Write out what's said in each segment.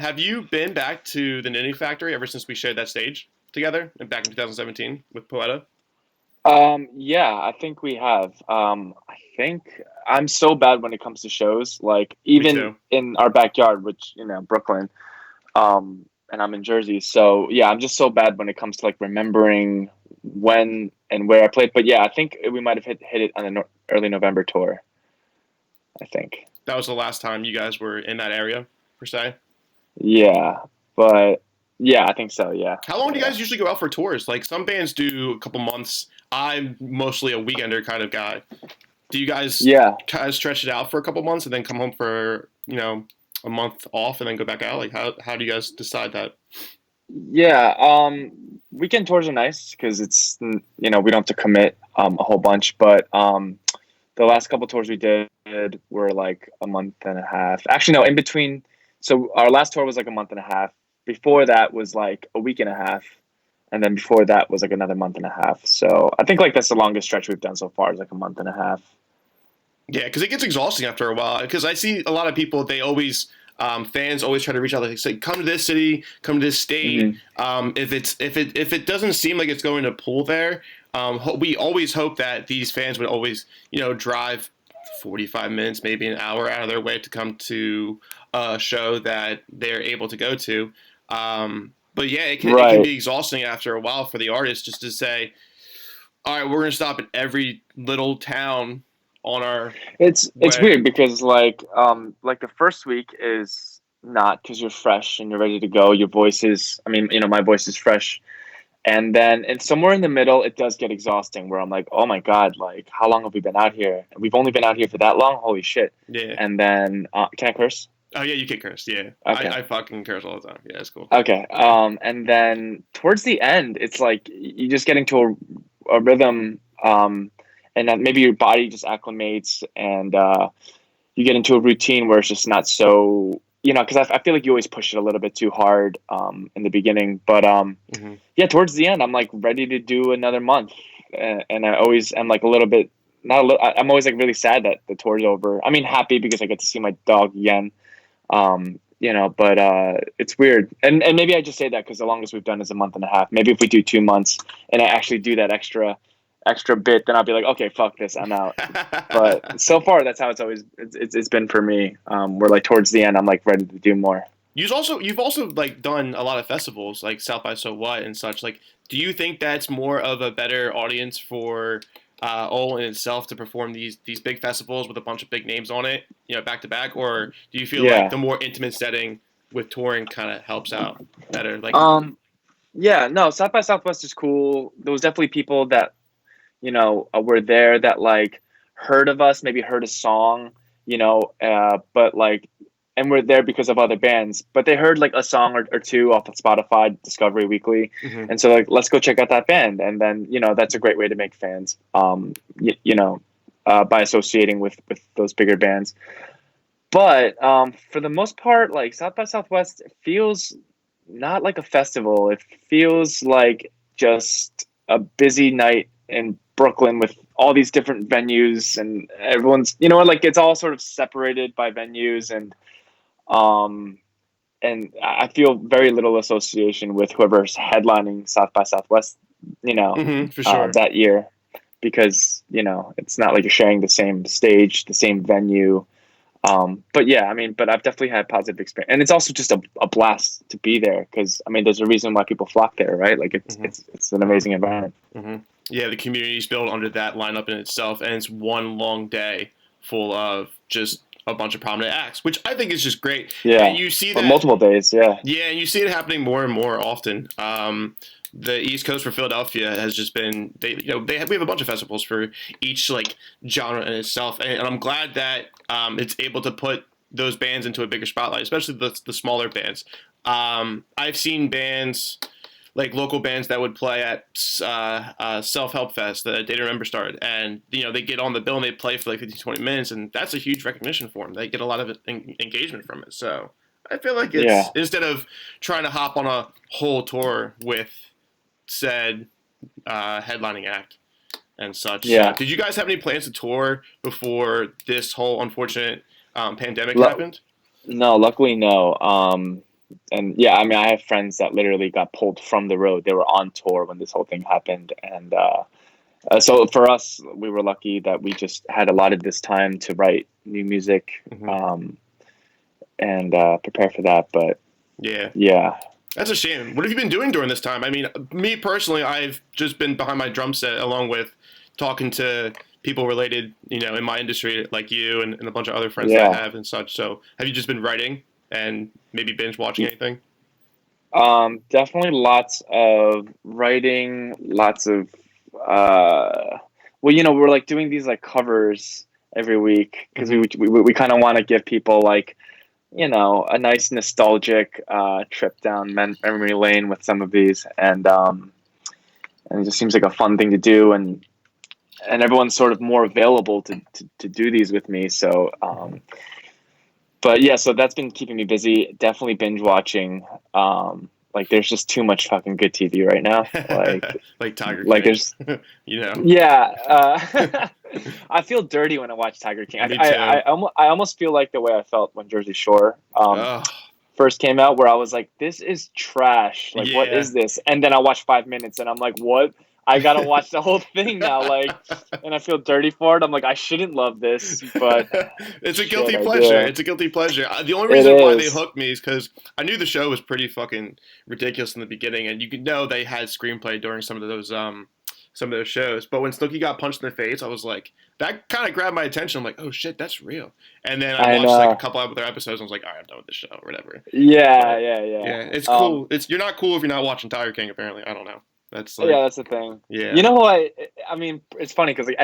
Have you been back to the Knitting Factory ever since we shared that stage together and back in 2017 with Poeta? Yeah, I think we have. I think I'm so bad when it comes to shows, like Me even too. in our backyard, which, Brooklyn, and I'm in Jersey. So yeah, I'm just so bad when it comes to like remembering when and where I played. But yeah, I think we might have hit it on the early November tour, I think. That was the last time you guys were in that area, per se. Yeah, but yeah, I think so. Yeah. How long Yeah, do you yeah. guys usually go out for tours? Like some bands do a couple months. I'm mostly a weekender kind of guy. Do you guys Yeah. kind of stretch it out for a couple months and then come home for a month off and then go back out? Like how do you guys decide that? Yeah, weekend tours are nice because we don't have to commit a whole bunch, but the last couple tours we did were like a month and a half. Actually, no, in between. So our last tour was like a month and a half. Before that was like a week and a half, and then before that was like another month and a half. So I think like that's the longest stretch we've done so far is like a month and a half. Yeah, because it gets exhausting after a while. Because I see a lot of people, they always fans always try to reach out, like say, come to this city, come to this state. Hmm. If it doesn't seem like it's going to pull there, we always hope that these fans would always drive 45 minutes, maybe an hour out of their way to come to a show that they're able to go to. But yeah, it can Right. be exhausting after a while for the artist just to say, all right, we're going to stop in every little town on our It's way. weird because like the first week is not because you're fresh and you're ready to go. Your voice is, I mean, my voice is fresh. And then it's somewhere in the middle, it does get exhausting where I'm like, oh my God, like how long have we been out here? We've only been out here for that long? Holy shit. Yeah. And then can I curse? Oh yeah, you can curse. Yeah, Okay. I fucking curse all the time. Yeah, it's cool. Okay. And then towards the end, it's like you just getting to a rhythm, and then maybe your body just acclimates and you get into a routine where it's just not so, because I feel like you always push it a little bit too hard in the beginning. But Hmm. yeah, towards the end, I'm like ready to do another month. And I always am like a little bit, not a little, I'm always like really sad that the tour's over. I mean, happy because I get to see my dog again. But it's weird. And maybe I just say that because the longest we've done is a month and a half. Maybe if we do 2 months and I actually do that extra bit, then I'll be like, okay, fuck this, I'm out. But so far, that's how it's been for me. Where like towards the end, I'm like ready to do more. You've also like done a lot of festivals like South by So What and such. Like, do you think that's more of a better audience for OWEL in itself to perform these big festivals with a bunch of big names on it, back to back, or do you feel like Yeah. the more intimate setting with touring kind of helps out better? Like, Um. Yeah. No. South by Southwest is cool. There was definitely people that were there that like heard of us, maybe heard a song, but like, and we're there because of other bands, but they heard like a song or two off of Spotify Discovery Weekly, mhm. and so like let's go check out that band, and then that's a great way to make fans, by associating with those bigger bands. But for the most part, like South by Southwest feels not like a festival. It feels like just a busy night in Brooklyn with all these different venues and everyone's, like it's all sort of separated by venues um and I feel very little association with whoever's headlining South by Southwest, For sure. that year because, it's not like you're sharing the same stage, the same venue. But yeah, I mean, but I've definitely had positive experience, and it's also just a blast to be there because I mean, there's a reason why people flock there, right? Like it's Hmm. it's it's an amazing environment. Hmm. Yeah, the community's built under that lineup in itself, and it's one long day full of just a bunch of prominent acts, which I think is just great. And Yeah, you see or that, multiple days. Yeah. yeah, and you see it happening more and more often. The East Coast for Philadelphia has just been we have a bunch of festivals for each like genre in itself, and I'm glad that it's able to put those bands into a bigger spotlight, especially the smaller bands. I've seen bands like local bands that would play at Self Help Fest, the Day to Remember started, and they get on the bill and they play for like 15, 20 minutes, and that's a huge recognition for them. They get a lot of engagement from it. So I feel like it's Yeah. instead of trying to hop on a whole tour with said headlining act and such. Yeah. Did you guys have any plans to tour before this whole unfortunate pandemic Lu- happened? no, luckily no. and yeah, I mean, I have friends that literally got pulled from the road. They were on tour when this whole thing happened, and so for us, we were lucky that we just had a lot of this time to write new music, and prepare for that. But yeah. That's a shame. What have you been doing during this time? I mean, me personally, I've just been behind my drum set along with talking to people related, in my industry like you and a bunch of other friends that I have and such. So have you just been writing and maybe binge watching anything? Definitely lots of writing, lots of, well, we're like doing these like covers every week because we kind of want to give people like, a nice nostalgic trip down memory lane with some of these, and it just seems like a fun thing to do, and everyone's sort of more available to do these with me. So, but yeah, so that's been keeping me busy. Definitely binge watching. Like there's just too much fucking good TV right now. Like Tiger King. Like there's, yeah. I feel dirty when I watch Tiger King. I almost feel like the way I felt when Jersey Shore first came out, where I was like, this is trash. Like, what is this? And then I watched 5 minutes and I'm like, what? I gotta watch the whole thing now, and I feel dirty for it. I'm like, I shouldn't love this, but it's a guilty pleasure. It's a guilty pleasure. The only reason why they hooked me is because I knew the show was pretty fucking ridiculous in the beginning, and you could know they had screenplay during some of those shows. But when Snooki got punched in the face, I was like, that kind of grabbed my attention. I'm like, oh shit, that's real. And then I watched like a couple other episodes, and I was like, all right, I'm done with this show or whatever. Yeah. It's cool. You're not cool if you're not watching Tiger King. Apparently, I don't know. That's that's the thing. Yeah. You know who I mean, it's funny because like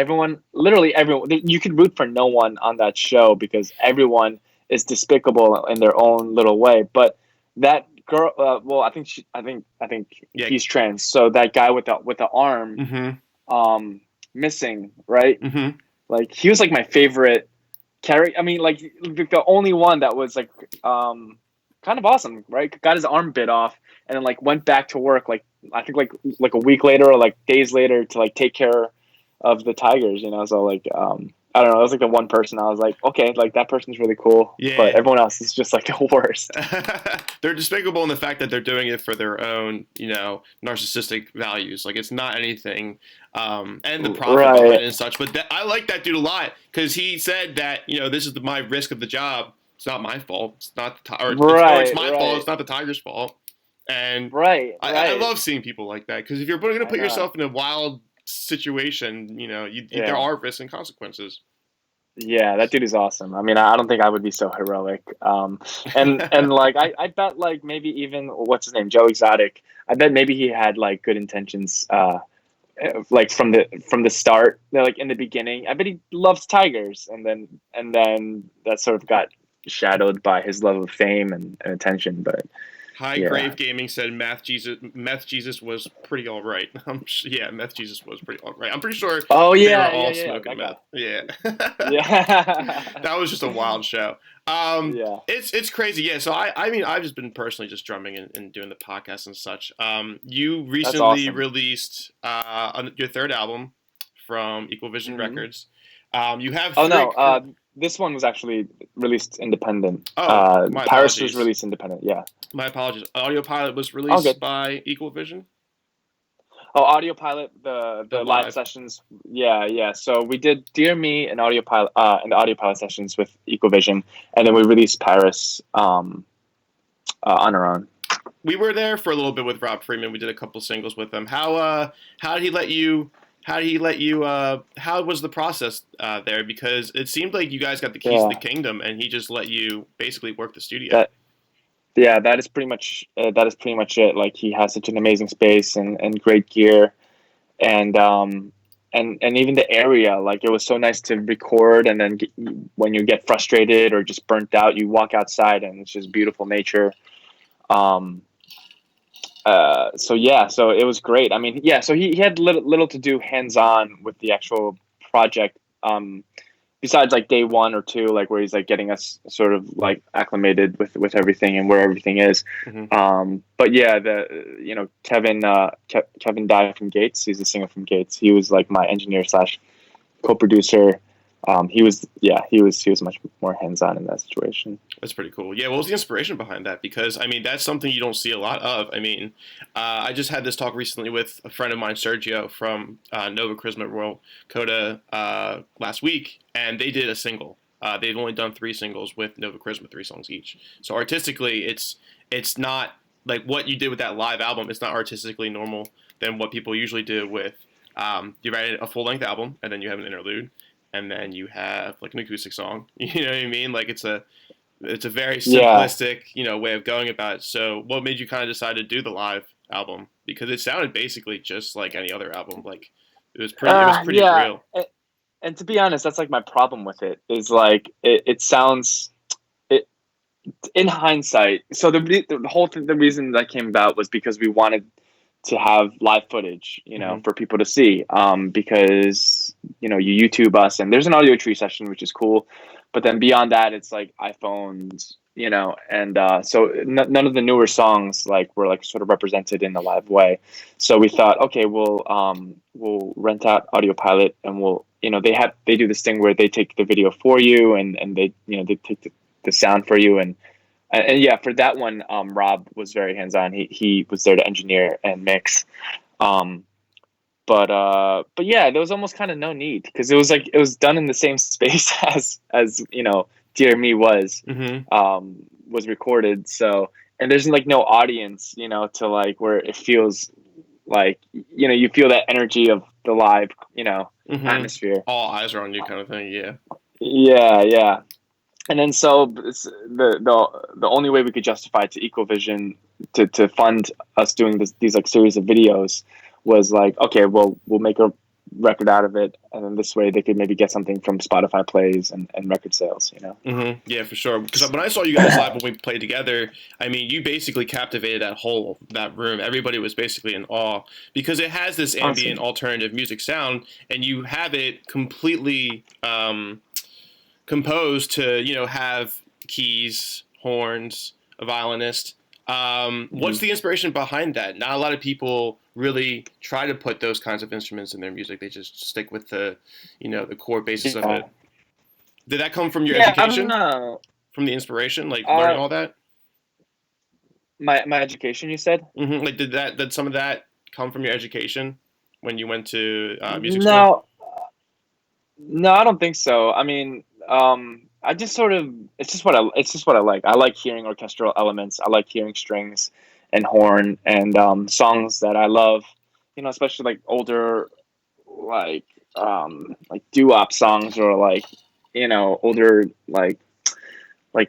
literally everyone, you could root for no one on that show because everyone is despicable in their own little way. But that girl, well, I think he's trans. So that guy with the arm, missing, right? Mm-hmm. Like he was like my favorite character. I mean, like the only one that was like, kind of awesome, right? Got his arm bit off and then like went back to work like I think like a week later or like days later to like take care of the tigers, so like I don't know, it was like the one person I was like, okay, like that person's really cool, but everyone else is just like the worst. They're despicable in the fact that they're doing it for their own narcissistic values. Like it's not anything and the profit behind it and such, but I like that dude a lot because he said that this is my risk of the job. It's not my fault. It's not it's my fault. It's not the tiger's fault. And I love seeing people like that because if you're going to put yourself in a wild situation, there are risks and consequences. Yeah, that dude is awesome. I mean, I don't think I would be so heroic. And like I bet like maybe even what's his name, Joe Exotic. I bet maybe he had like good intentions, like from the start, like in the beginning. I bet he loves tigers, and then that sort of got shadowed by his love of fame and attention, but. High Grave Gaming said Meth Jesus was pretty all right. Meth Jesus was pretty all right. I'm pretty sure they were all smoking meth. Yeah. That was just a wild show. It's crazy. Yeah, so I mean, I've just been personally just drumming and doing the podcast and such. You recently released your third album from Equal Vision Records. You have this one was actually released independent. Oh, Paris was released independent. Yeah. My apologies. Audio Pilot was released by Equal Vision. Oh, Audio Pilot, the live sessions. Yeah. So we did Dear Me and Audio Pilot and the Audio Pilot sessions with Equal Vision, and then we released Paris on our own. We were there for a little bit with Rob Freeman. We did a couple singles with him. How did he let you? How was the process there? Because it seemed like you guys got the keys to the kingdom, and he just let you basically work the studio. That is pretty much it. Like he has such an amazing space and great gear, and even the area. Like it was so nice to record, and then when you get frustrated or just burnt out, you walk outside, and it's just beautiful nature. So it was great. I mean, so he had little to do hands-on with the actual project, besides like day 1 or 2, like where he's like getting us sort of like acclimated with everything and where everything is. Mm-hmm. But yeah, Kevin Dye from Gates, he's a singer from Gates. He was like my engineer / co-producer. He was much more hands on in that situation. That's pretty cool. Yeah, what was the inspiration behind that? Because I mean, that's something you don't see a lot of. I mean, I just had this talk recently with a friend of mine, Sergio from Nova Charisma Royal Coda last week, and they did a single. They've only done 3 singles with Nova Charisma, 3 songs each. So artistically, it's not like what you did with that live album. It's not artistically normal than what people usually do with you write a full length album and then you have an interlude and then you have like an acoustic song. You know what I mean? Like it's a very Yeah. simplistic, way of going about it. So, what made you kind of decide to do the live album? Because it sounded basically just like any other album. Like it was pretty Yeah. real. And to be honest, that's like my problem with it is like it sounds it in hindsight. So the whole thing, the reason that came about was because we wanted to have live footage, Hmm. for people to see. Because you YouTube us, and there's an audio tree session, which is cool. But then beyond that, it's like iPhones, and so none of the newer songs like were like sort of represented in a live way. So we thought, okay, we'll rent out Audio Pilot, and they do this thing where they take the video for you, and they take the sound for you, and yeah, for that one, Rob was very hands on. He was there to engineer and mix. Um, but yeah, there was almost kind of no need because it was done in the same space as Dear Me Hmm. was recorded. So, and there's like no audience, to like where it feels like you feel that energy of the live Hmm. atmosphere. All eyes are on you, kind of thing. Yeah. Yeah, yeah. And then so the only way we could justify to Ecovision to fund us doing these like series of videos was like, okay, well, we'll make a record out of it, and then this way they could maybe get something from Spotify plays and record sales. Yeah, for sure. Because when I saw you guys live when we played together, I mean, you basically captivated that room. Everybody was basically in awe because it has this ambient Awesome. alternative music sound, and you have it completely composed to have keys, horns, a violinist. What's Mhm. the inspiration behind that? Not a lot of people really try to put those kinds of instruments in their music. They just stick with the core basis of Yeah. it. Did that come from your Yeah, I don't education? know. From the inspiration, like learning Uh, all that? my education, you said? Like did some of that come from your education when you went to music school? No, no, I don't think so. I mean, I just sort of it's just what I like. I like hearing orchestral elements. I like hearing strings and horn and songs that I love. Especially like older like like doo-wop songs or like older like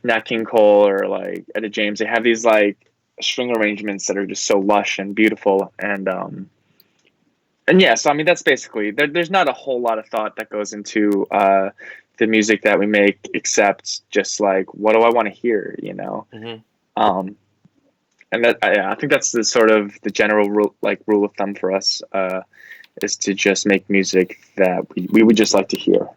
Nat King Cole or like Etta James. They have these like string arrangements that are just so lush and beautiful and yeah, so I mean that's basically there's not a whole lot of thought that goes into the music that we make except just like what do I want to hear. Hmm. um and I think that's the sort of the general rule of thumb for us, is to just make music that we would just like to hear.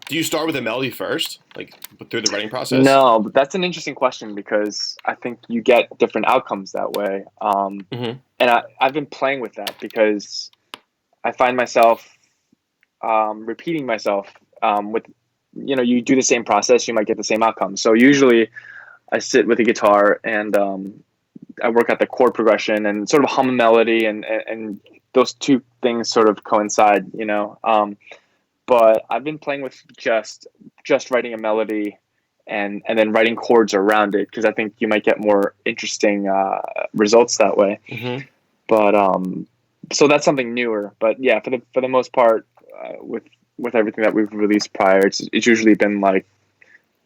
Do you start with a melody first, like through the writing process? No, but that's an interesting question because I think you get different outcomes that way. Hmm. And I've been playing with that because I find myself repeating myself with, you do the same process, you might get the same outcome. So usually I sit with a guitar and I work out the chord progression and sort of hum a melody, and those two things sort of coincide. But I've been playing with just writing a melody and then writing chords around it because I think you might get more interesting results that way. Hmm. But so that's something newer. But yeah, for the most part, with everything that we've released prior, it's usually been like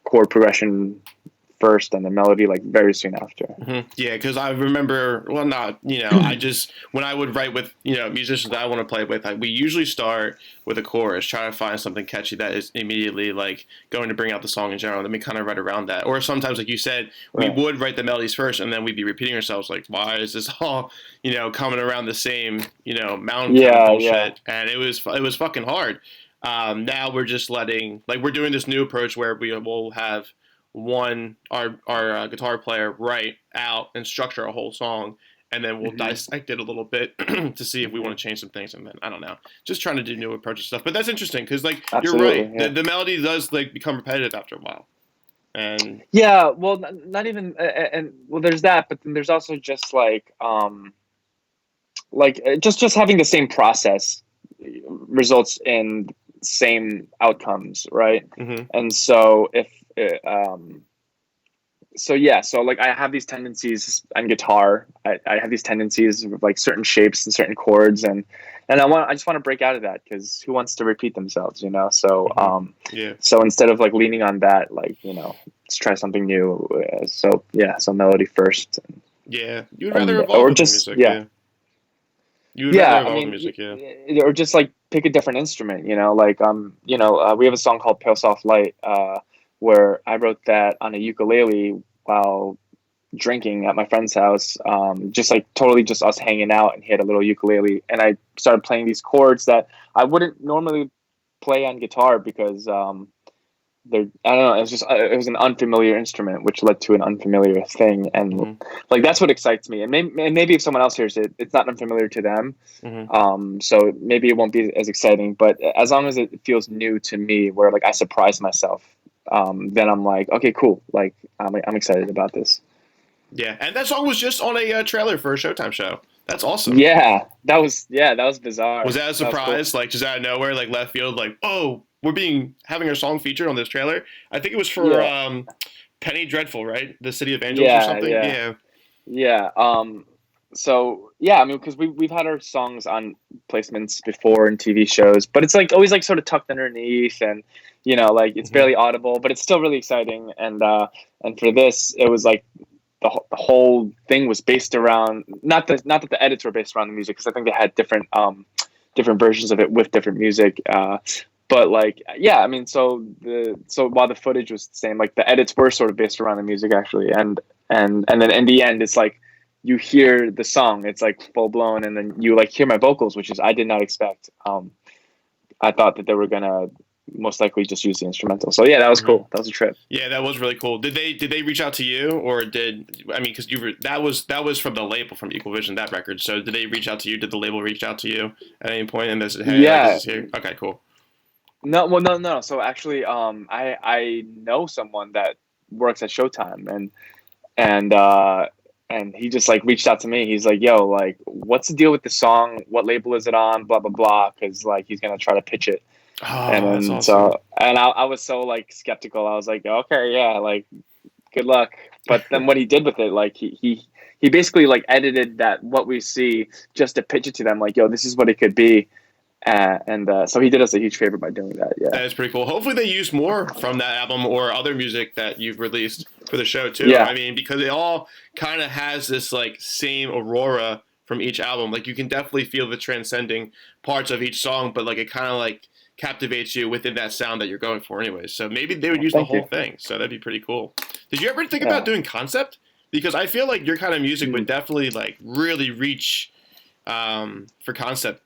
chord progression first and the melody like very soon after. Yeah, because I remember, well, not, I just, when I would write with, musicians that I want to play with, we usually start with a chorus, try to find something catchy that is immediately like going to bring out the song in general. Then we kind of write around that. Or sometimes, like you said, we Right. would write the melodies first and then we'd be repeating ourselves like, why is this all, coming around the same, mountain kind of Yeah, yeah. bullshit. And it was fucking hard. Now we're just like, we're doing this new approach where we will have our guitar player write out and structure a whole song, and then we'll dissect it a little bit to see if we want to change some things. And then I don't know, just trying to do new approaches stuff. But that's interesting because like you're right, the melody does like become repetitive after a while. And yeah, well, not even, and well, there's that, but then there's also just just having the same process results in same outcomes, right? And so so like I have these tendencies on guitar. I have these tendencies of like certain shapes and certain chords, and I just want to break out of that because who wants to repeat themselves, you know? So so instead of like leaning on that, like, you know, let's try something new. So melody first. Yeah, you'd rather evolve or just music, you'd rather evolve music, or just like pick a different instrument, you know, like we have a song called Pale Soft Light, where I wrote that on a ukulele while drinking at my friend's house, just like totally just us hanging out, and he had a little ukulele, and I started playing these chords that I wouldn't normally play on guitar because I don't know, it was an unfamiliar instrument, which led to an unfamiliar thing, and like that's what excites me. And maybe if someone else hears it, it's not unfamiliar to them, so maybe it won't be as exciting. But as long as it feels new to me, where like I surprise myself, then I'm like, okay, cool. Like I'm excited about this. Yeah, and that song was just on a trailer for a Showtime show. That's awesome. Yeah, that was bizarre. Was that a surprise? Cool. Like just out of nowhere, like left field, like, oh, we're having our song featured on this trailer. I think it was for Penny Dreadful, right? The City of Angels or something. Yeah. So yeah, I mean, because we've had our songs on placements before in TV shows, but it's like always like sort of tucked underneath, and you know, like it's barely audible, but it's still really exciting. And for this, it was like the whole thing was based around not that the edits were based around the music, because I think they had different versions of it with different music. But like, yeah, I mean, so while the footage was the same, like the edits were sort of based around the music actually, and then in the end, it's like you hear the song, it's like full blown, and then you like hear my vocals, which is I did not expect. I thought that they were gonna most likely just use the instrumental. So yeah, that was cool. That was a trip. Yeah, that was really cool. Did they reach out to you, or because that was from the label, from Equal Vision, that record. So did they reach out to you? Did the label reach out to you at any point and this is, hey, this is here? Okay, cool. No. So actually, I know someone that works at Showtime, and he just like reached out to me. He's like, "Yo, like, what's the deal with the song? What label is it on? Blah blah blah." Because like he's gonna try to pitch it. Oh, and then, that's awesome. I was so like skeptical. I was like, okay, yeah, like good luck. But then what he did with it, like he basically like edited that what we see just to pitch it to them, like, yo, this is what it could be. So he did us a huge favor by doing that. Yeah, that is pretty cool. Hopefully they use more from that album or other music that you've released for the show too. Yeah. I mean, because it all kind of has this like same aurora from each album. Like you can definitely feel the transcending parts of each song, but like it kind of like captivates you within that sound that you're going for anyways. So maybe they would use the whole thing. So that'd be pretty cool. Did you ever think about doing concept? Because I feel like your kind of music would definitely like really reach for a concept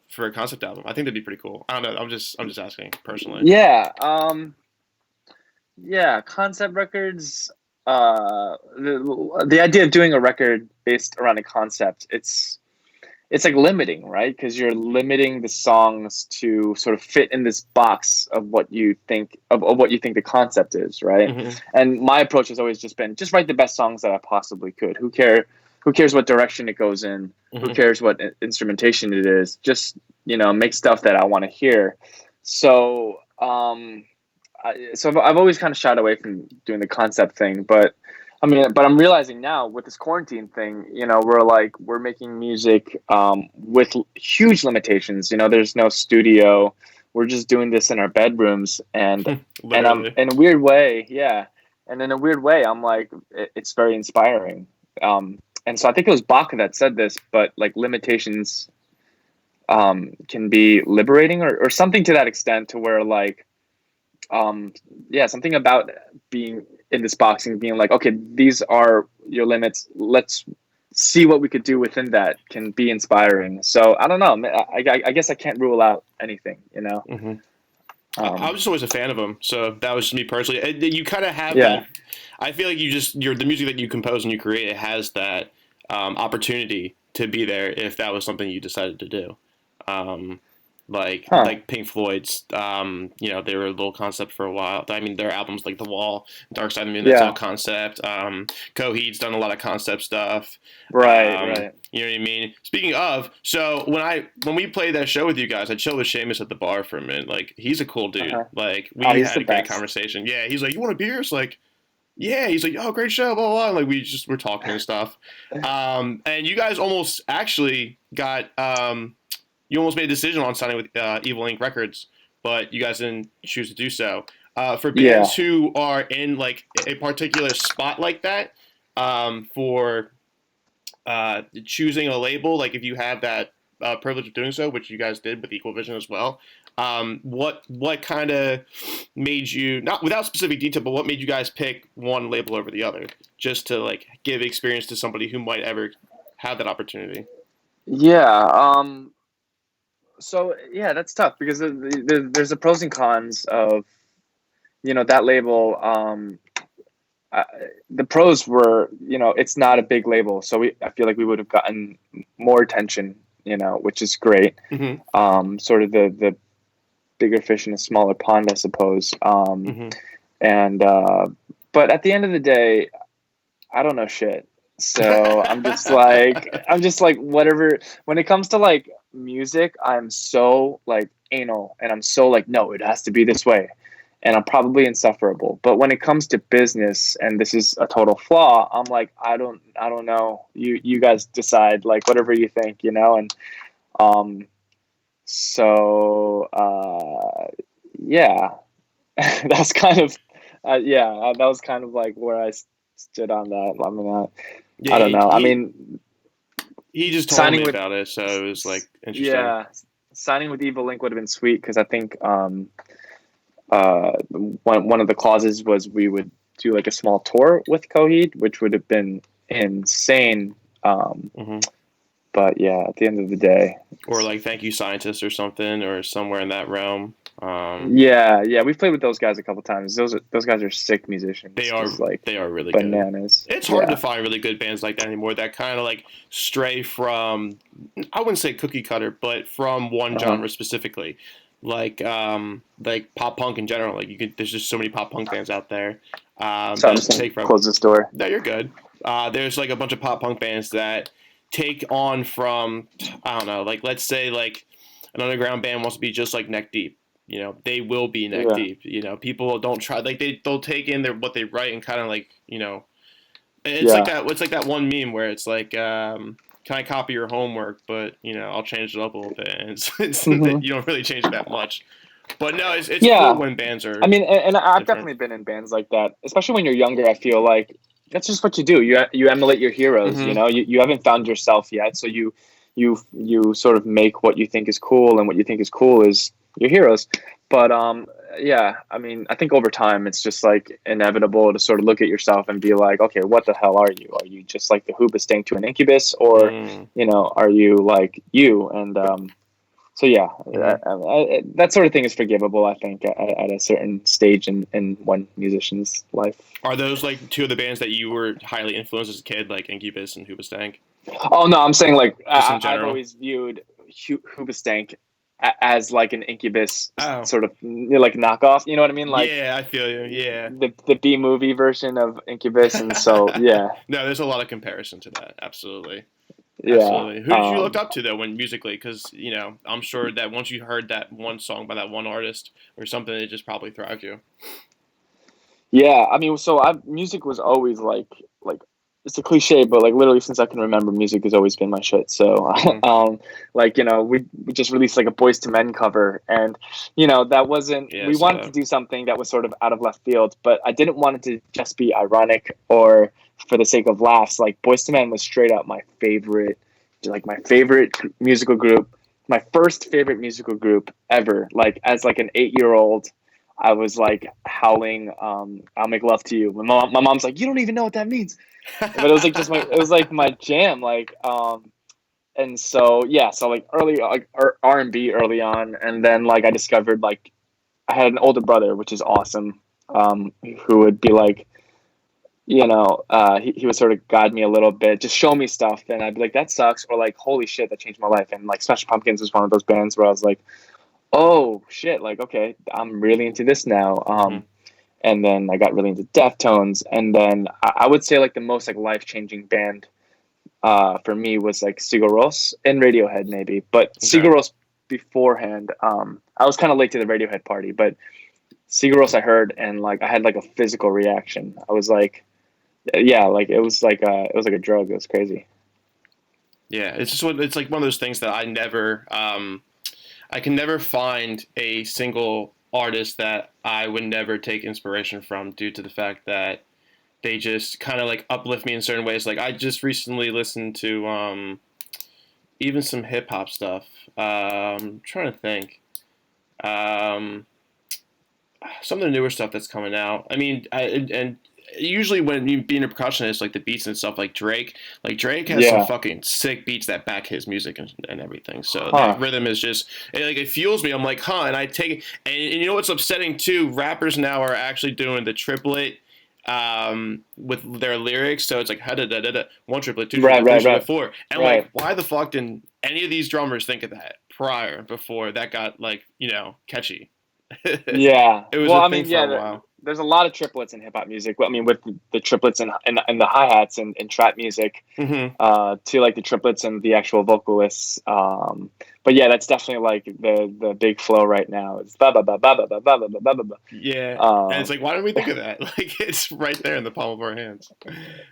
album. I think that'd be pretty cool. I don't know. I'm just asking personally. Yeah. Concept records. The idea of doing a record based around a concept, it's like limiting, right? Because you're limiting the songs to sort of fit in this box of what you think of what you think the concept is, right? And my approach has always just been just write the best songs that I possibly could. Who cares what direction it goes in? Who cares what instrumentation it is? Just, you know, make stuff that I want to hear. So I've always kind of shied away from doing the concept thing, but I'm realizing now with this quarantine thing, you know, we're making music with huge limitations. You know, there's no studio. We're just doing this in our bedrooms, and I'm in a weird way, And in a weird way, I'm like, it's very inspiring. And so I think it was Bach that said this, but like limitations can be liberating or something to that extent, to where like, something about being in this box and being like, okay, these are your limits. Let's see what we could do within that can be inspiring. So I don't know. I guess I can't rule out anything, you know? I was just always a fan of them. So that was just me personally. You kind of have that. I feel like the music that you compose and you create, it has that opportunity to be there if that was something you decided to do. Um, Huh. like Pink Floyd's, they were a little concept for a while. I mean, their albums like The Wall, Dark Side of the Moon, that's all Yeah. concept. Coheed's done a lot of concept stuff. Right. Right. You know what I mean? Speaking of, so when we played that show with you guys, I chilled with Seamus at the bar for a minute. Like, he's a cool dude. Uh-huh. Like, we Oh, he's had the a great best. conversation. Yeah, he's like, "You want a beer?" It's like, yeah. He's like, "Oh, great show, blah blah blah." Like, we just were talking and stuff. And you guys almost actually got you almost made a decision on signing with Evil Inc. Records, but you guys didn't choose to do so. For Yeah. bands who are in like a particular spot like that, for choosing a label, like if you have that privilege of doing so, which you guys did with Equal Vision as well, what kind of made you, not without specific detail, but what made you guys pick one label over the other, just to like give experience to somebody who might ever have that opportunity? Yeah. So yeah, that's tough because there's the pros and cons of that label. Uh, the pros were, it's not a big label, so I feel like we would have gotten more attention, which is great. Mm-hmm. Sort of the bigger fish in a smaller pond, I suppose. Mm-hmm. And but at the end of the day, I don't know shit. So I'm just like whatever. When it comes to like music, I'm so like anal, and I'm so like, no, it has to be this way, and I'm probably insufferable. But when it comes to business, and this is a total flaw, I'm like, I don't know. You guys decide, like whatever you think, and um, so yeah, that's kind of that was kind of like where I stood on that. I mean, Yeah, I don't know. I mean, he just told signing me with about it, so it was like interesting. yeah, signing with Evil Link would have been sweet because I think one of the clauses was we would do like a small tour with Coheed, which would have been insane. Mm-hmm. But yeah, at the end of the day, Or like Thank You Scientist or something, or somewhere in that realm. yeah, we've played with those guys a couple times. Those guys are sick musicians. They are Just, like, they are really good. bananas. It's hard Yeah. to find really good bands like that anymore that kind of like stray from, I wouldn't say cookie cutter, but from one Uh-huh. genre specifically. Like pop punk in general. Like there's just so many pop punk bands out there. So I'm That just gonna take from. close this door. No, you're good. There's like a bunch of pop punk bands that take on from, I don't know, like let's say like an underground band wants to be just like Neck Deep. They will be Neck Yeah. Deep. People don't try, like they'll take in what they write and kind of like it's like Yeah. that. It's like that one meme where it's like, can I copy your homework? But I'll change it up a little bit, and Hmm. you don't really change it that much. But no, it's cool Yeah. when bands are I mean, and I've different. definitely been in bands like that, especially when you're younger. I feel like that's just what you do. You emulate your heroes. Mm-hmm. You haven't found yourself yet, so you sort of make what you think is cool, and what you think is cool is your heroes. But yeah, I mean, I think over time it's just like inevitable to sort of look at yourself and be like, okay, what the hell are you? Are you just like the Hoobastank to an Incubus, or Mm. are you like you? And so yeah, Mm-hmm. that sort of thing is forgivable, I think, at a certain stage in one musician's life. Are those like two of the bands that you were highly influenced as a kid, like Incubus and Hoobastank? Oh no, I'm saying like Just in I've general. always viewed Hoobastank as like an Incubus Oh. sort of like knockoff. You know what I mean? Like Yeah, I feel you. Yeah. the B movie version of Incubus, and so yeah, No, there's a lot of comparison to that. Absolutely. yeah. Absolutely. Who did you look up to though when musically? Because I'm sure that once you heard that one song by that one artist or something, it just probably thrived you. Yeah, I mean, so music was always like it's a cliche, but like literally since I can remember, music has always been my shit. So, Mm-hmm. like we just released like a Boyz II Men cover, and that wasn't. Yeah, We so wanted to do something that was sort of out of left field, but I didn't want it to just be ironic or for the sake of laughs. Like Boyz II Men was straight up my favorite musical group, my first favorite musical group ever. Like as like an 8-year-old. I was like howling, "I'll make love to you." My mom's like, "You don't even know what that means," but it was like it was like my jam, like, and so yeah, so like early like R&B early on, and then like I discovered like I had an older brother, which is awesome, who would be like, he would sort of guide me a little bit, just show me stuff, and I'd be like, that sucks, or like, holy shit, that changed my life. And like Smashing Pumpkins was one of those bands where I was like, oh shit, like, okay, I'm really into this now. And then I got really into Deftones, and then I would say like the most like life-changing band for me was like Sigur Rós and Radiohead maybe, but Okay. Sigur Rós beforehand, I was kind of late to the Radiohead party, but Sigur Rós I heard, and like I had like a physical reaction. I was like, yeah, like it was like a drug. It was crazy. Yeah, it's like one of those things that I can never find a single artist that I would never take inspiration from due to the fact that they just kind of like uplift me in certain ways. Like I just recently listened to even some hip hop stuff. I'm trying to think. Um, some of the newer stuff that's coming out. I mean, and usually when you being a percussionist, like the beats and stuff, like Drake has some Yeah. fucking sick beats that back his music and everything. So that Huh. rhythm is just it fuels me. I'm like, huh, and I take it. And you know what's upsetting too? Rappers now are actually doing the triplet. With their lyrics, so it's like da da da da, one triplet, two Right. triplet, three Right. triplet, Right. four, and like, Right. why the fuck didn't any of these drummers think of that before that got like catchy? Yeah. It was Well, a I thing mean, for a yeah. while. There's a lot of triplets in hip hop music. I mean, with the triplets and the hi hats and trap music, Hmm. to like the triplets and the actual vocalists. But yeah, that's definitely like the big flow right now. It's ba ba ba ba ba ba ba ba ba ba ba. Yeah, and it's Um, like, why don't we think of that? Like, it's right there in the palm of our hands.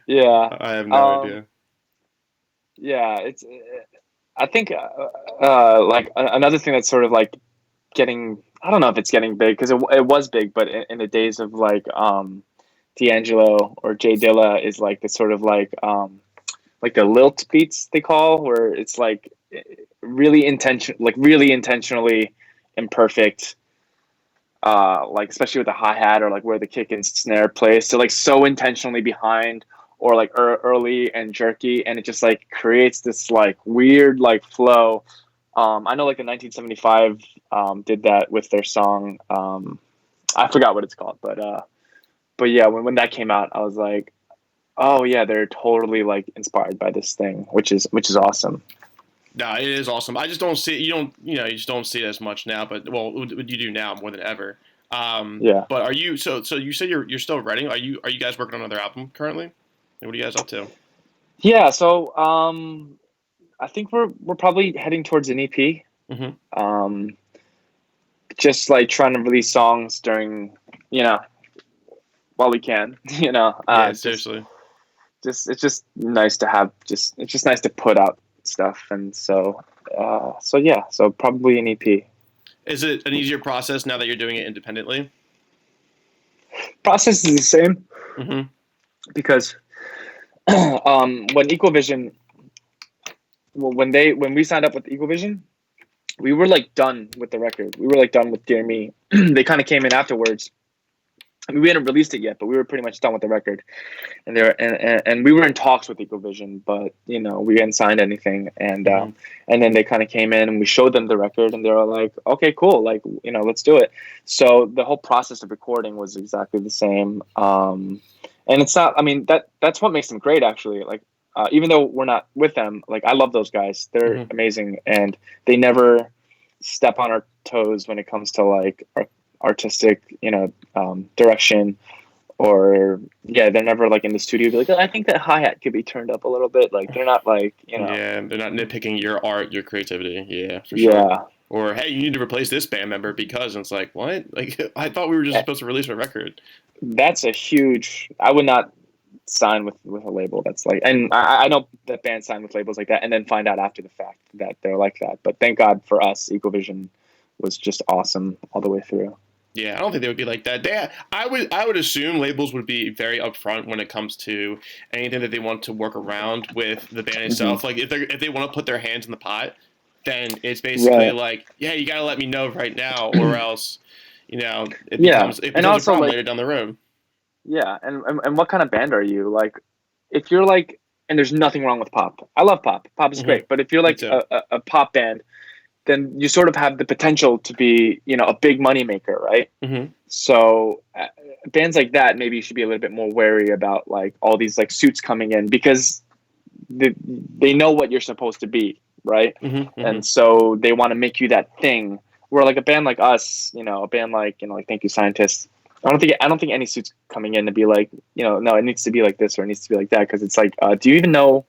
yeah. I have no Um, idea. yeah. It's. I think like another thing that's sort of like getting. I don't know if it's getting big because it was big, but in the days of like D'Angelo or Jay Dilla is like the sort of like the lilt beats they call, where it's like really intentionally imperfect, like especially with the hi-hat or like where the kick and snare plays, so like so intentionally behind or like early and jerky, and it just like creates this like weird like flow. I know like the 1975 did that with their song, I forgot what it's called, but yeah, when that came out I was like, oh yeah, they're totally like inspired by this thing, which is awesome. No, it is awesome. I just don't see you just don't see it as much now. But well, what you do now more than ever. Yeah. But are you so you said you're still writing? Are you guys working on another album currently? And what are you guys up to? Yeah, so I think we're probably heading towards an EP. Hmm. Um, just like trying to release songs during, you know, while we can, Yeah, just seriously. it's just nice to have, it's just nice to put out stuff, and so yeah, so probably an EP. Is it an easier process now that you're doing it independently? Process is the same Hmm. because when Equalvision, well, when we signed up with Equalvision, we were like done with the record. We were like done with Dear Me. They kind of came in afterwards. I mean, we hadn't released it yet, but we were pretty much done with the record, and and we were in talks with Equalvision, but we hadn't signed anything, Hmm. and then they kind of came in and we showed them the record, and they were like, okay, cool, like let's do it. So the whole process of recording was exactly the same, and it's not. I mean, that's what makes them great, actually. Like, even though we're not with them, like I love those guys. They're Hmm. amazing, and they never step on our toes when it comes to like artistic, direction, or yeah, they're never like in the studio be like, "Oh, I think that hi-hat could be turned up a little bit." Like they're not like, Yeah, they're not nitpicking your art, your creativity. Yeah, for sure. yeah. Or hey, you need to replace this band member because and it's like what? Like I thought we were just Eh, supposed to release a record. that's a huge, I would not sign with a label that's like, and I know that bands sign with labels like that and then find out after the fact that they're like that, but thank God for us, Equalvision was just awesome all the way through. Yeah, I don't think they would be like that. I would assume labels would be very upfront when it comes to anything that they want to work around with the band Hmm. itself. Like if they want to put their hands in the pot, then it's basically Right. like, yeah, you got to let me know right now, or else, it Yeah, becomes it and becomes a also problem like, later down the road. yeah, and what kind of band are you? Like, if you're like, and there's nothing wrong with pop. I love pop. Pop is Hmm. great. But if you're Me like too. a pop band, then you sort of have the potential to be, you know, a big money maker, right? Mm-hmm. So bands like that, maybe you should be a little bit more wary about like all these like suits coming in, because they know what you're supposed to be, right? Mm-hmm. Mm-hmm. And so they want to make you that thing. Where like a band like us, you know, a band like, you know, like Thank You Scientists, I don't think any suits coming in to be like, you know, no, it needs to be like this or it needs to be like that, because it's like, do you even know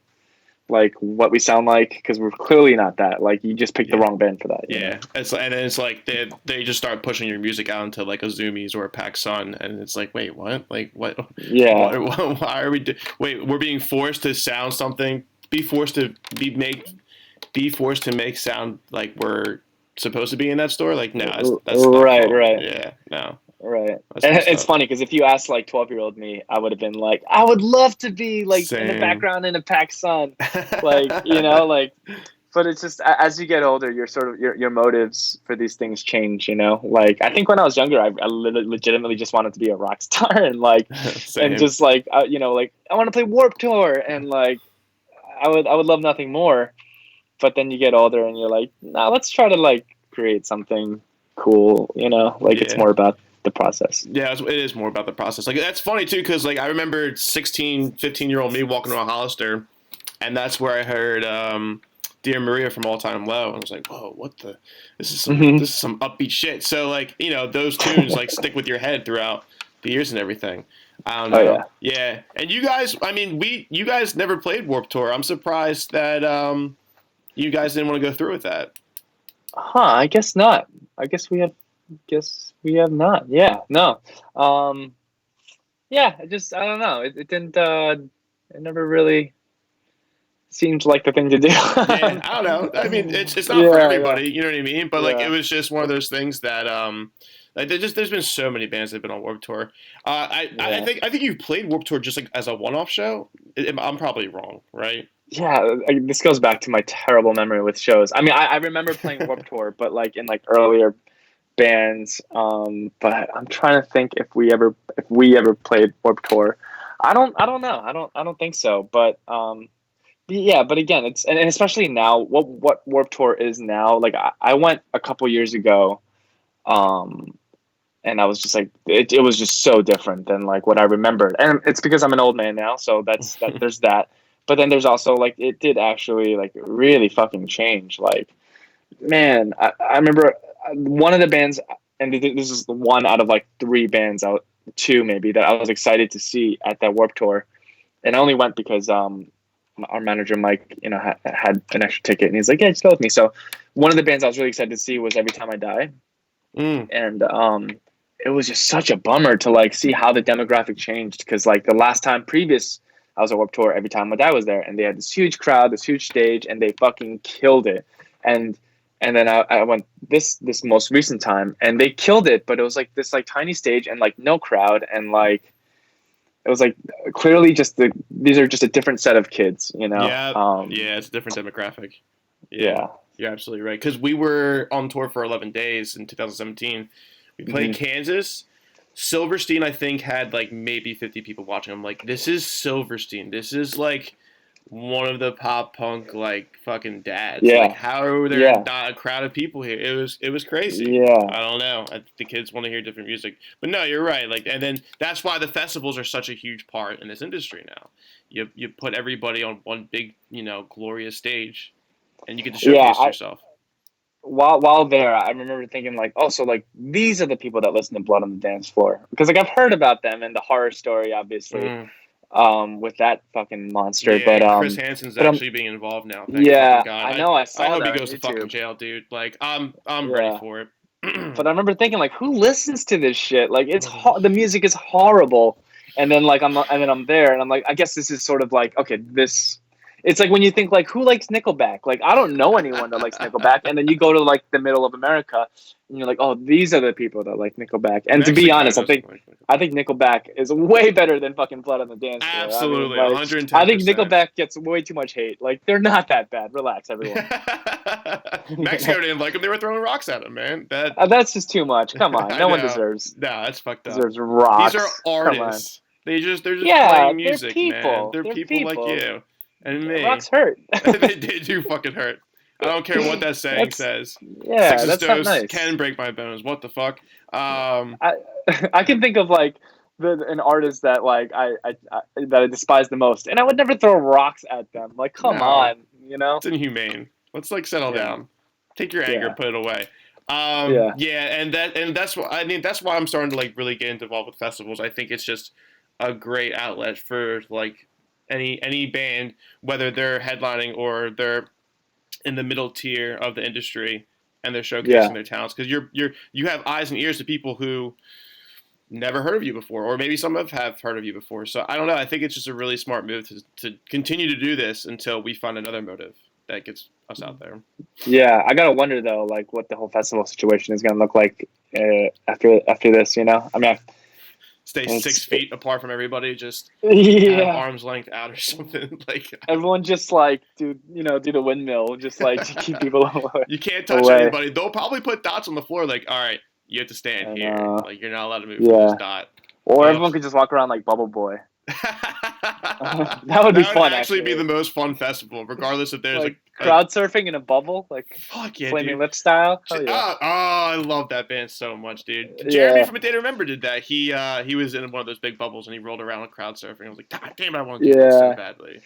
like what we sound like? Because we're clearly not that. Like, you just picked the wrong band for that. Yeah, it's, and then it's like they just start pushing your music out into like a Zoomies or a Pac Sun, and it's like, wait, what? Like, what? Yeah. Why are we? Wait, we're being forced to sound something. Be forced to be forced to make sound like we're supposed to be in that store. Like, no, that's not Right, cool. right. Yeah, no. Right. It's funny because if you asked like 12-year-old me, I would have been like, I would love to be like in the Same. background in a Pac Sun, like, you know, like. But it's just as you get older, your sort of your motives for these things change. You know, like I think when I was younger, I legitimately just wanted to be a rock star and like, and just like you know, like I want to play Warped Tour and like I would love nothing more. But then you get older and you're like, nah, let's try to like create something cool. You know, like it's more about the process. Yeah, it is more about the process. Like, that's funny too, because like I remember 16, 15-year-old me walking around Hollister, and that's where I heard Dear Maria from All Time Low, and I was like, whoa, what the, this is some upbeat shit. So like, you know, those tunes like stick with your head throughout the years and everything. I don't know. Yeah. And you guys, I mean, you guys never played Warped Tour. I'm surprised that you guys didn't want to go through with that. Huh, I guess not. I guess we have not. Yeah, no. Yeah, I don't know. It didn't it never really seemed like the thing to do. Yeah, I don't know. I mean, it's not for everybody, you know what I mean? But like, it was just one of those things that like there's been so many bands that have been on Warped Tour. I think you've played Warped Tour just like as a one-off show. I'm probably wrong, right? Yeah, this goes back to my terrible memory with shows. I mean, I remember playing Warped Tour, but like in like earlier bands. But I'm trying to think if we ever played Warped Tour. I don't know. I don't think so. But yeah, but again, it's and especially now, what Warped Tour is now. Like I went a couple years ago, and I was just like, it was just so different than like what I remembered. And it's because I'm an old man now, so there's that. But then there's also like it did actually like really fucking change. Like, man, I remember one of the bands, and this is one out of like three bands out, two maybe, that I was excited to see at that Warped Tour, and I only went because our manager Mike, you know, had an extra ticket, and he's like, yeah, just go with me. So one of the bands I was really excited to see was Every Time I Die, and it was just such a bummer to like see how the demographic changed, because like the last time previous I was at Warped Tour, Every Time My Dad was there, and they had this huge crowd, this huge stage, and they fucking killed it. And then I went this most recent time, and they killed it, but it was like this like tiny stage and like no crowd, and like it was like clearly just these are just a different set of kids, you know. Yeah, it's a different demographic. Yeah, you're absolutely right. Because we were on tour for 11 days in 2017. We played Kansas. Silverstein, I think, had like maybe 50 people watching. I'm like, this is Silverstein. This is like one of the pop punk like fucking dads. Yeah. Like, how are there not a crowd of people here? It was crazy. Yeah. I don't know. The kids want to hear different music. But no, you're right. Like, and then that's why the festivals are such a huge part in this industry now. You put everybody on one big, you know, glorious stage, and you get to showcase yourself. While there, I remember thinking like, oh, so like these are the people that listen to Blood on the Dance Floor, because like I've heard about them and the horror story, obviously, with that fucking monster. Yeah, but Chris Hansen's actually being involved now. Thank God. I know. I saw that. I hope he goes to fucking jail, dude. Like, I'm ready for it. But I remember thinking like, who listens to this shit? Like, it's the music is horrible. And then like I'm there, and I'm like, I guess this is sort of like, okay, this. It's like when you think like, who likes Nickelback? Like, I don't know anyone that likes Nickelback. And then you go to like the middle of America, and you're like, oh, these are the people that like Nickelback. And to be honest, I think Nickelback is way better than fucking Blood on the Dance Floor. Absolutely, I mean, like, 110%. I think Nickelback gets way too much hate. Like, they're not that bad. Relax, everyone. Mexico didn't like them. They were throwing rocks at them, man. That's just too much. Come on, no one deserves. No, that's fucked up. Deserves rocks. These are artists. They're just playing music, they're people. man. They're people like you and me. Rocks hurt. They do fucking hurt. I don't care what that saying That's says. yeah, Six that's not stoves nice. can break my bones. What the fuck? I I can think of like an artist that like that I despise the most, and I would never throw rocks at them. Like, come No, on, you know? it's inhumane. Let's like settle Yeah, down. Take your anger, yeah, put it away. yeah, Yeah, and that's what I mean. That's why I'm starting to like really get involved with festivals. I think it's just a great outlet for like any band, whether they're headlining or they're in the middle tier of the industry and they're showcasing yeah, their talents because you have eyes and ears to people who never heard of you before, or maybe some have heard of you before. So I don't know. I think it's just a really smart move to continue to do this until we find another motive that gets us out there. yeah. I gotta wonder though, like what the whole festival situation is gonna look like after this. You know, I mean, Stay it's 6 feet apart from everybody, just have yeah. arms length out or something. Like Everyone just like do the windmill just like to keep people you can't touch away. anybody. They'll probably put dots on the floor. Like, all right, you have to stand And here. Like you're not allowed to move from this yeah, dot. or Ugh. everyone could just walk around like Bubble Boy. That would be That would fun, actually be actually. the most fun festival, regardless if there's Like a crowd surfing in a bubble, like fuck yeah, Flaming dude. Lip style. Hell yeah. I love that band so much, dude. Jeremy Yeah, from A Day to Remember did that. He was in one of those big bubbles and he rolled around with crowd surfing. I was like, God damn it, I want to do that so yeah. badly.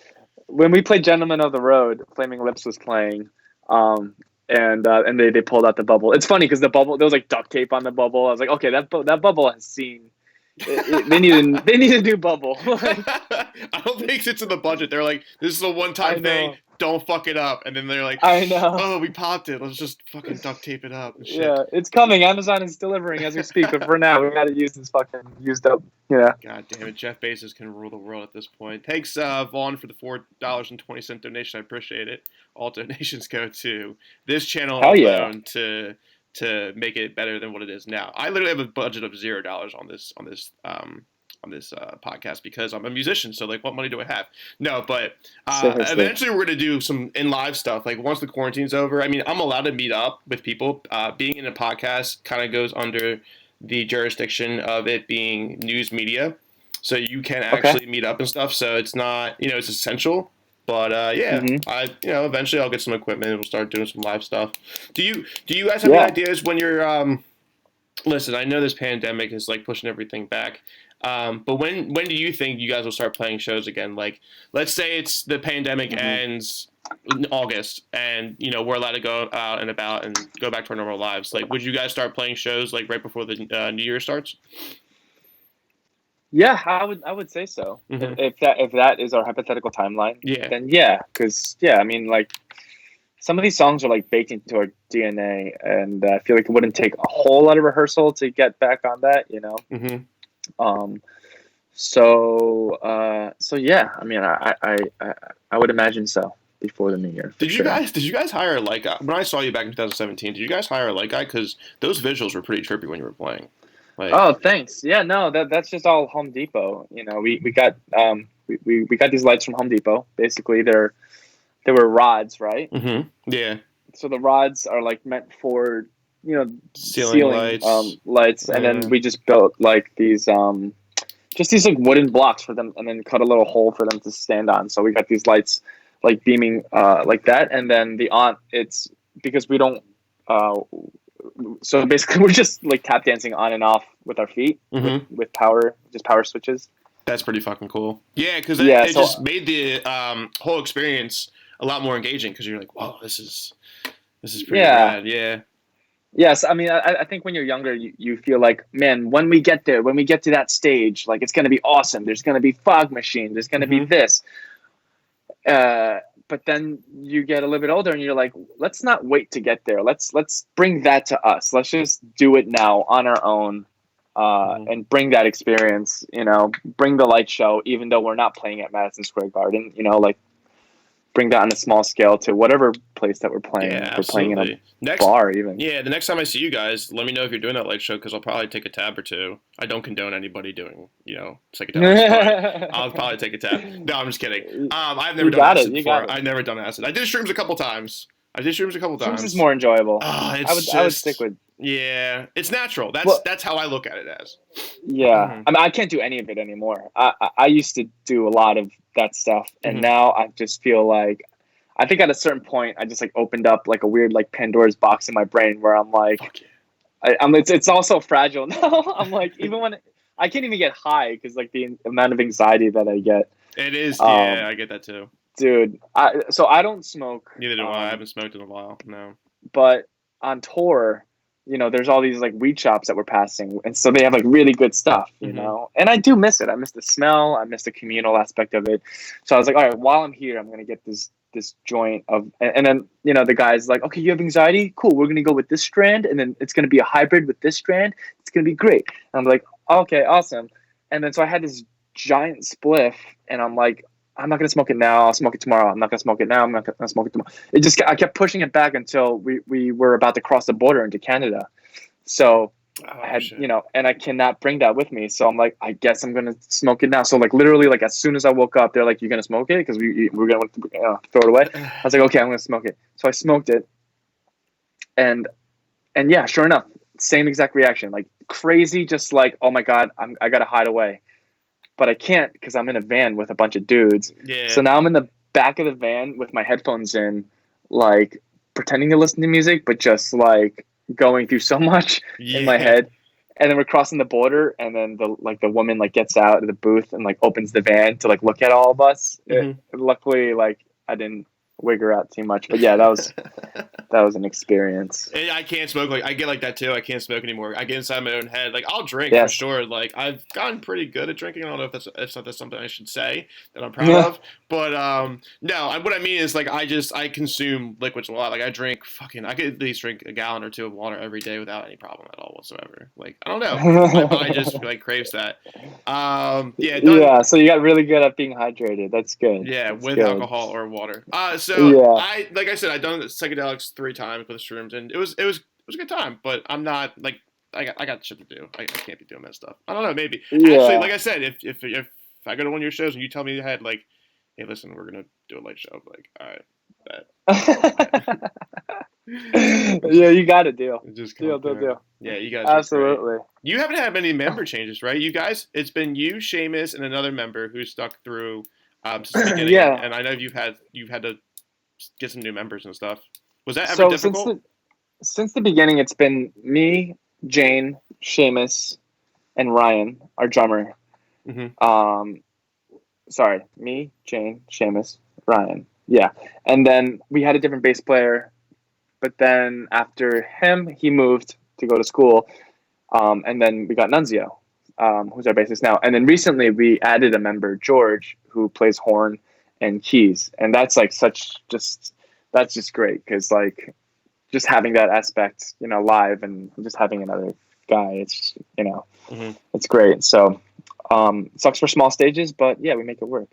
When we played Gentlemen of the Road, Flaming Lips was playing, and they pulled out the bubble. It's funny because the bubble there was like duct tape on the bubble. I was like, okay, that bubble has seen. They need a new bubble. Like, I don't think it's in the budget. They're like, this is a one I time thing. know, Don't fuck it up. And then they're like, I know. oh, we popped it. Let's just fucking duct tape it up and shit. Yeah, it's coming. Amazon is delivering as we speak, but for now, we gotta use this fucking used up. Yeah. God damn it, Jeff Bezos can rule the world at this point. Thanks, Vaughn, for the $4.20 donation. I appreciate it. All donations go to this channel Hell yeah. alone to make it better than what it is now. I literally have a budget of $0 on this podcast because I'm a musician. So like, what money do I have? No, but Seriously. eventually we're gonna do some in live stuff. Like once the quarantine's over, I mean, I'm allowed to meet up with people. Being in a podcast kind of goes under the jurisdiction of it being news media, so you can actually meet up and stuff. So it's not, it's essential. But yeah, Hmm. eventually I'll get some equipment and we'll start doing some live stuff. Do you guys have Yeah. any ideas when you're listen, I know this pandemic is like pushing everything back. But when do you think you guys will start playing shows again? Like, let's say it's the pandemic ends in August, and we're allowed to go out and about and go back to our normal lives. Like, would you guys start playing shows like right before the New Year starts? Yeah, I would say so. Mhm. If that is our hypothetical timeline, Yeah. then yeah, because yeah, I mean like some of these songs are like baked into our DNA, and I feel like it wouldn't take a whole lot of rehearsal to get back on that, Mm-hmm. Um, so yeah, I mean, I would imagine so before the new year. For sure. Did you guys hire a light guy? When I saw you back in 2017, did you guys hire a light guy? Because those visuals were pretty trippy when you were playing. Like, Oh, thanks. Yeah, no, that's just all Home Depot. We got we got these lights from Home Depot. Basically, they were rods, right? mm-hmm. Yeah. So the rods are like meant for Ceiling lights. lights, and Yeah. then we just built like these just these like wooden blocks for them, and then cut a little hole for them to stand on. So we got these lights like beaming like that, and then it's because we don't so basically we're just like tap dancing on and off with our feet with power switches. That's pretty fucking cool. Yeah, because Yeah, it so- just made the whole experience a lot more engaging because you're like, whoa, this is pretty rad. Yeah. Yes, I mean, I think when you're younger, you feel like, man, when we get there, when we get to that stage, like it's going to be awesome. There's going to be fog machine. There's going to be this. But then you get a little bit older and you're like, let's not wait to get there. Let's bring that to us. Let's just do it now on our own and bring that experience, bring the light show, even though we're not playing at Madison Square Garden, like bring that on a small scale to whatever place that we're playing. Yeah, we're playing in a next, bar even. Yeah, the next time I see you guys, let me know if you're doing that light show because I'll probably take a tab or two. I don't condone anybody doing, psychedelics. But I'll probably take a tab. No, I'm just kidding. I've never done acid before. I've never done acid. I did shrooms a couple times. Shrooms is more enjoyable. I would stick with. Yeah, it's natural. That's how I look at it as. Yeah, I mean, I can't do any of it anymore. I used to do a lot of that stuff, and now I just feel like I think at a certain point, I just like opened up like a weird like Pandora's box in my brain where I'm like, Fuck yeah. it's also fragile now. I'm like, even when I can't even get high because like the amount of anxiety that I get. It is. Yeah, Um, I get that too. dude, so I don't smoke. Neither do I. I haven't smoked in a while. No. But on tour, there's all these like weed shops that we're passing, and so they have like really good stuff, Mm-hmm. And I do miss it. I miss the smell. I miss the communal aspect of it. So I was like, all right, while I'm here, I'm gonna get this joint of, and then the guy's like, okay, you have anxiety, cool. We're gonna go with this strand, and then it's gonna be a hybrid with this strand. It's gonna be great. And I'm like, okay, awesome. And then so I had this giant spliff, and I'm like, I'm not gonna smoke it now. I'll smoke it tomorrow. I'm not gonna smoke it now. I'm not gonna smoke it tomorrow. I kept pushing it back until we were about to cross the border into Canada. So Oh, I had, shit. and I cannot bring that with me. So I'm like, I guess I'm gonna smoke it now. So like literally, like as soon as I woke up, they're like, "You're gonna smoke it?" Because we're gonna throw it away. I was like, "Okay, I'm gonna smoke it." So I smoked it, and yeah, sure enough, same exact reaction, like crazy, just like, oh my god, I gotta hide away, but I can't because I'm in a van with a bunch of dudes. Yeah. So now I'm in the back of the van with my headphones in, like pretending to listen to music, but just like going through so much in my Yeah. head. And then we're crossing the border, and then the woman like gets out of the booth and like opens the van to like look at all of us. Mm-hmm. Luckily, like I didn't wig her out too much, but yeah, that was an experience. I can't smoke. Like I get like that too. I can't smoke anymore. I get inside my own head. Like I'll drink for Yes. sure. Like I've gotten pretty good at drinking. I don't know if that's something I should say that I'm proud of. But no. What I mean is like I consume liquids a lot. Like I drink fucking. I could at least drink a gallon or two of water every day without any problem at all whatsoever. Like I don't know. My body just like craves that. Yeah. Done. Yeah, so you got really good at being hydrated. That's good. Yeah, That's with good. alcohol or water. So Yeah. like I said, I've done psychedelics 3 times with shrooms, and it was a good time. But I'm not like I got shit to do. I can't be doing that stuff. I don't know. Maybe actually, Yeah. like I said, if I go to one of your shows and you tell me ahead, like, hey, listen, we're gonna do a light show. I'm like, all right, bet. Yeah, you got to deal. Just Deal, come deal, through. deal. Yeah, you guys are great. Absolutely. You haven't had many member changes, right? You guys, it's been you, Seamus, and another member who stuck through since the beginning. Yeah. And I know you've had to get some new members and stuff. Was that ever So difficult? since the beginning, it's been me, Jane, Seamus, and Ryan, our drummer. Mm-hmm. Sorry, me, Jane, Seamus, Ryan. Yeah, and then we had a different bass player, but then after him, he moved to go to school, and then we got Nunzio, who's our bassist now. And then recently we added a member, George, who plays horn and keys, and that's like that's just great because like just having that aspect, live and just having another guy, it's Mm-hmm. it's great. So sucks for small stages, but yeah, we make it work.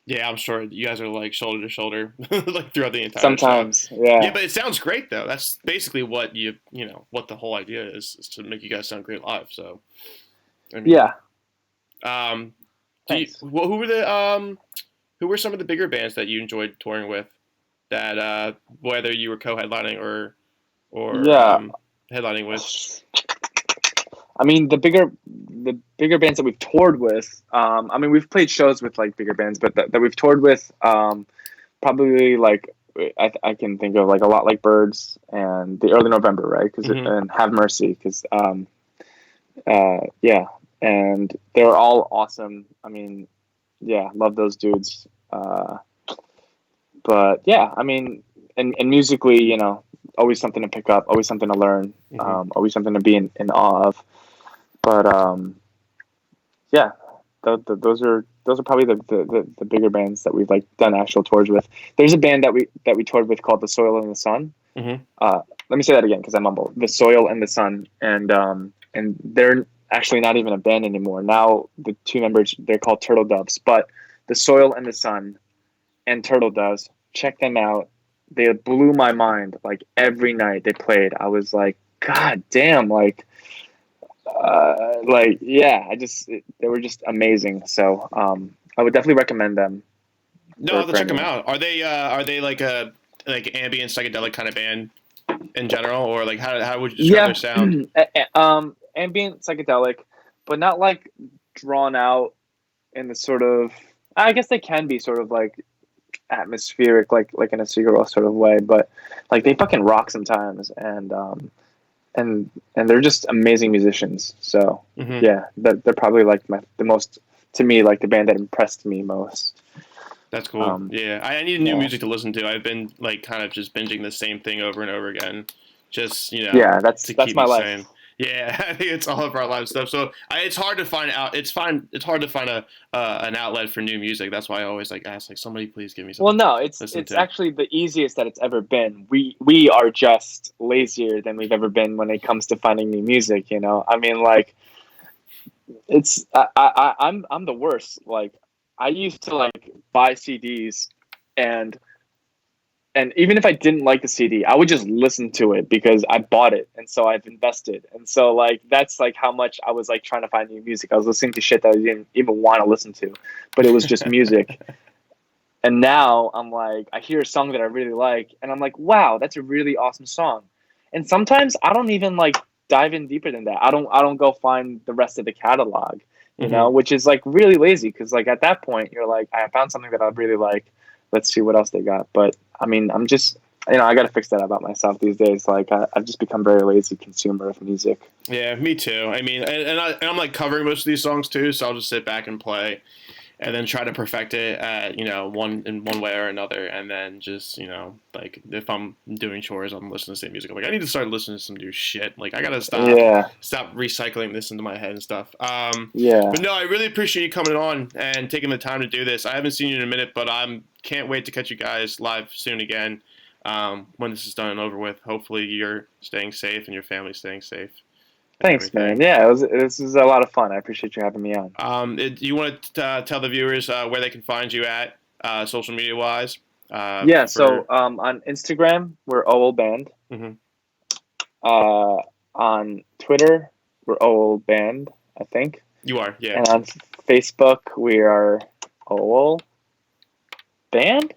Yeah, I'm sure you guys are like shoulder to shoulder, like throughout the entire show. Sometimes, Yeah, yeah, but it sounds great though. That's basically what what the whole idea is to make you guys sound great live. So, I mean, yeah. um, Thanks. who were some of the bigger bands that you enjoyed touring with? That whether you were co-headlining or Yeah, headlining with. I mean the bigger bands that we've toured with. I mean we've played shows with like bigger bands, but that we've toured with, probably like I can think of like a lot like Birds and the Early November, right? Mm-hmm. And Have Mercy, because yeah, and they're all awesome. I mean, yeah, love those dudes. But yeah, I mean, and musically, always something to pick up, always something to learn, Mm-hmm. always something to be in awe of. But yeah, those are probably the bigger bands that we've like done actual tours with. There's a band that we toured with called The Soil and the Sun. Mm-hmm. Let me say that again because I mumble. The Soil and the Sun, and they're actually not even a band anymore. Now the two members, they're called Turtle Doves. But The Soil and the Sun and Turtle Doves, check them out. They blew my mind. Like every night they played, I was like, God damn, yeah, they were just amazing. So I would definitely recommend them No, I'll have to for check them anyone. out. Are they like a like ambient psychedelic kind of band in general, or like how would you describe Yeah, their sound? ambient psychedelic, but not like drawn out in the sort of. I guess they can be sort of like atmospheric, like in a Cigarro sort of way. But like they fucking rock sometimes, and they're just amazing musicians. So Mm-hmm. yeah, they're probably like the most, to me, like the band that impressed me most. That's cool. Yeah, I need new Yeah, music to listen to. I've been like kind of just binging the same thing over and over again, just yeah, to that's keep my me life. sane. Yeah, I think it's all of our live stuff. So it's hard to find out. It's fine. It's hard to find a an outlet for new music. That's why I always like ask like somebody please give me Well, something to no, listen it's to. actually the easiest that it's ever been. We are just lazier than we've ever been when it comes to finding new music. You know, I mean, like it's I'm the worst. Like I used to like buy CDs, and even if I didn't like the CD, I would just listen to it because I bought it, and so I've invested, and so like that's like how much I was like trying to find new music. I was listening to shit that I didn't even want to listen to, but it was just music. And now I'm like, I hear a song that I really like, and I'm like, wow, that's a really awesome song. And sometimes I don't even like dive in deeper than that. I don't go find the rest of the catalog, Hmm. which is like really lazy because like at that point you're like, I found something that I really like. Let's see what else they got. But I mean, I'm just, I got to fix that about myself these days. Like I've just become very lazy consumer of music. Yeah, me too. I mean, and I'm like covering most of these songs too, so I'll just sit back and play, and then try to perfect it at one in one way or another, and then just like if I'm doing chores, I'm listening to the same music. I'm like I need to start listening to some new shit. Like I gotta Yeah, stop recycling this into my head and stuff. yeah. But no, I really appreciate you coming on and taking the time to do this. I haven't seen you in a minute, but I'm can't wait to catch you guys live soon again. When this is done and over with, hopefully you're staying safe and your family's staying safe and Thanks, man. everything. Yeah, this is a lot of fun. I appreciate you having me on. You want to tell the viewers where they can find you at social media wise? Yeah, For so on Instagram we're OWEL Band. Mhm. Uh, on Twitter we're OWEL Band, I think, You are, yeah, and on Facebook we are OWEL Band.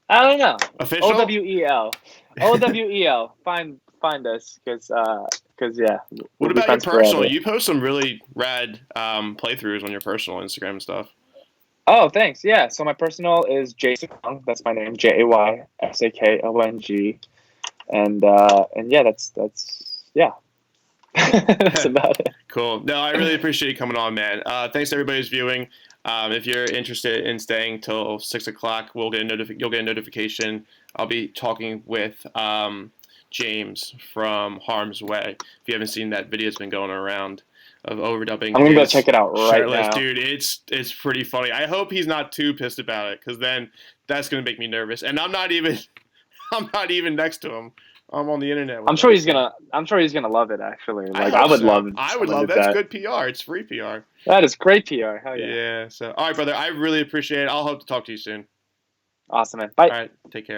I don't know. official. OWEL, OWEL. Find us because yeah, What we'll be about your friends personal? forever. You post some really rad playthroughs on your personal Instagram and stuff. Oh, thanks. Yeah. So my personal is Sakong. That's my name. JAYSAKONG. And yeah, that's yeah. That's about it. Cool. No, I really appreciate you coming on, man. Thanks to everybody who's viewing. If you're interested in staying till 6 o'clock, you'll get a notification. I'll be talking with James from Harm's Way. If you haven't seen that video, it's been going around of overdubbing I'm gonna go his check it out right shirtless now. dude. It's pretty funny. I hope he's not too pissed about it, because then that's gonna make me nervous. And I'm not even I'm not even next to him. I'm on the internet with I'm him. sure he's So gonna. I'm sure he's gonna love it. Actually, I like I hope would love so. if I would someone love did that's that. good PR. It's free PR. That is great PR. Hell yeah. Yeah. So all right, brother. I really appreciate it. I'll hope to talk to you soon. Awesome, man. Bye. All right. Take care.